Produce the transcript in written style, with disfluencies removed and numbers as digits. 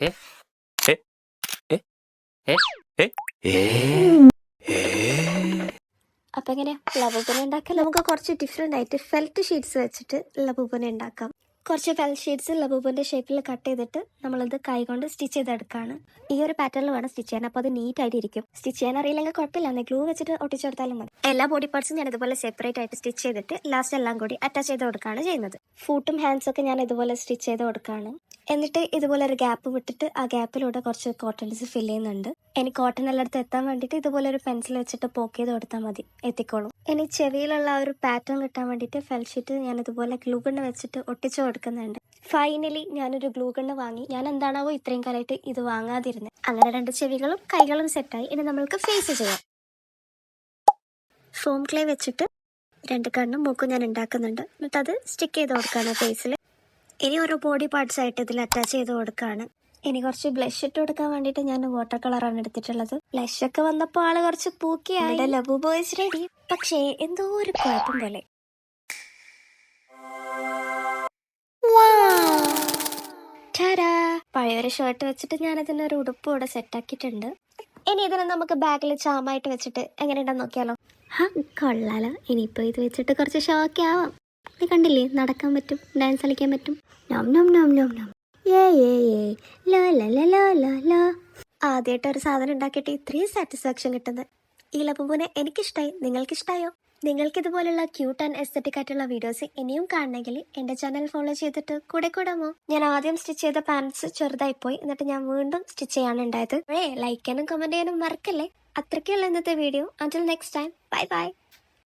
ഏ ഏ ഏ ഏ ഏ ഏ ഏ അപ്പം എങ്ങനെയാ ലബൂബന ഉണ്ടാക്കാൻ നമുക്ക് കുറച്ച് ഡിഫറെൻ്റ് ആയിട്ട് ഫെൽറ്റ് ഷീറ്റ്സ് വെച്ചിട്ട് ലബൂബന ഉണ്ടാക്കാം. കുറച്ച് ഫെൽറ്റ് ഷീറ്റ്സ് ലബൂബൻ്റെ ഷേപ്പിൽ കട്ട് ചെയ്തിട്ട് നമ്മളത് കൈകൊണ്ട് സ്റ്റിച്ച് ചെയ്തെടുക്കുകയാണ്. ഈ ഒരു പാറ്റേണിൽ വേണം സ്റ്റിച്ച് ചെയ്യാൻ, അപ്പോൾ അത് നീറ്റായിട്ട് ഇരിക്കും. സ്റ്റിച്ച് ചെയ്യാൻ അറിയില്ലെങ്കിൽ കുഴപ്പമില്ല, ഗ്ലൂ വെച്ചിട്ട് ഒട്ടിച്ചെടുത്താലും മതി. എല്ലാ ബോഡി പാർട്സും ഞാൻ ഇതുപോലെ സെപ്പറേറ്റ് ആയിട്ട് സ്റ്റിച്ച് ചെയ്തിട്ട് ലാസ്റ്റ് എല്ലാം കൂടി അറ്റാച്ച് ചെയ്ത് കൊടുക്കുകയാണ് ചെയ്യുന്നത്. ഫൂട്ടും ഹാൻഡ്സൊക്കെ ഞാൻ ഇതുപോലെ സ്റ്റിച്ച് ചെയ്ത് കൊടുക്കുകയാണ്. എന്നിട്ട് ഇതുപോലെ ഒരു ഗ്യാപ്പ് വിട്ടിട്ട് ആ ഗ്യാപ്പിലൂടെ കുറച്ച് കോട്ടൺസ് ഫില്ല് ചെയ്യുന്നുണ്ട്. ഇനി കോട്ടൺ എല്ലായിടത്തും എത്താൻ വേണ്ടിയിട്ട് ഇതുപോലെ ഒരു പെൻസിൽ വെച്ചിട്ട് പോക്ക് ചെയ്ത് കൊടുത്താൽ മതി, എത്തിക്കോളും. ഇനി ചെവിയിലുള്ള ആ ഒരു പാറ്റേൺ കിട്ടാൻ വേണ്ടിയിട്ട് ഫെൽറ്റ് ഷീറ്റ് ഞാൻ ഇതുപോലെ ഗ്ലൂ ഗണ്ണ് വെച്ചിട്ട് ഒട്ടിച്ചു കൊടുക്കുന്നുണ്ട്. ഫൈനലി ഞാനൊരു ഗ്ലൂ ഗണ്ണ് വാങ്ങി. ഞാൻ എന്താണാവോ ഇത്രയും കാലമായിട്ട് ഇത് വാങ്ങാതിരുന്നത്. അങ്ങനെ 2 ചെവികളും കൈകളും സെറ്റായി. ഇനി നമ്മൾക്ക് ഫേസ് ചെയ്യാം. ഫോം ക്ലേ വെച്ചിട്ട് 2 കണ്ണും മൂക്കും ഞാൻ ഉണ്ടാക്കുന്നുണ്ട്. എന്നിട്ട് അത് സ്റ്റിക്ക് ചെയ്ത് കൊടുക്കുകയാണ് ഫേസിൽ. ഇനി ഓരോ ബോഡി പാർട്സ് ആയിട്ട് ഇതിൽ അറ്റാച്ച് ചെയ്ത് കൊടുക്കുകയാണ്. ഇനി കുറച്ച് ബ്ലഷ് ഇട്ട് കൊടുക്കാൻ വേണ്ടിയിട്ട് ഞാൻ വാട്ടർ കളറാണ് എടുത്തിട്ടുള്ളത്. ബ്ലഷ് ഒക്കെ വന്നപ്പോൾ ആള് കുറച്ച് പൂക്കിയായി. ലബു ബോയ്സ് റെഡി. പക്ഷേ എന്തോ ഒരു കുഴപ്പം പോലെ. പഴയൊരു ഷർട്ട് വെച്ചിട്ട് ഞാൻ ഇതിനൊരു ഉടുപ്പ് ഇവിടെ സെറ്റാക്കിയിട്ടുണ്ട്. ഇനി ഇതിനെ നമുക്ക് ബാഗിൽ ചാമായിട്ട് വെച്ചിട്ട് എങ്ങനെയുണ്ടെന്ന് നോക്കിയാലോ? കൊള്ളാലോ. ഇനിയിപ്പോൾ ഇത് വെച്ചിട്ട് കുറച്ച് ഷോക്ക് ആവാം. നീ കണ്ടില്ലേ, നടക്കാൻ പറ്റും, ഡാൻസ് കളിക്കാൻ പറ്റും. ആദ്യമായിട്ട് ഒരു സാധനം ഉണ്ടാക്കിയിട്ട് ഇത്രയും സാറ്റിസ്ഫാക്ഷൻ കിട്ടുന്നത്. ഈ ലബൂബനെ എനിക്കിഷ്ടമായി. നിങ്ങൾക്കിഷ്ടമായോ? നിങ്ങൾക്ക് ഇതുപോലുള്ള ക്യൂട്ട് ആൻഡ് എസ്തറ്റിക് ആയിട്ടുള്ള വീഡിയോസ് ഇനിയും കാണണമെങ്കിൽ എൻ്റെ ചാനൽ ഫോളോ ചെയ്തിട്ട് കൂടെ കൂടാമോ? ഞാൻ ആദ്യം സ്റ്റിച്ച് ചെയ്ത പാൻസ് ചെറുതായി പോയി, എന്നിട്ട് ഞാൻ വീണ്ടും സ്റ്റിച്ച് ചെയ്യാനുണ്ടായത്. ലൈക്ക് ചെയ്യാനും കമൻറ്റ് ചെയ്യാനും മറക്കല്ലേ. അത്രയ്ക്കുള്ള ഇന്നത്തെ video. Until next time, bye bye.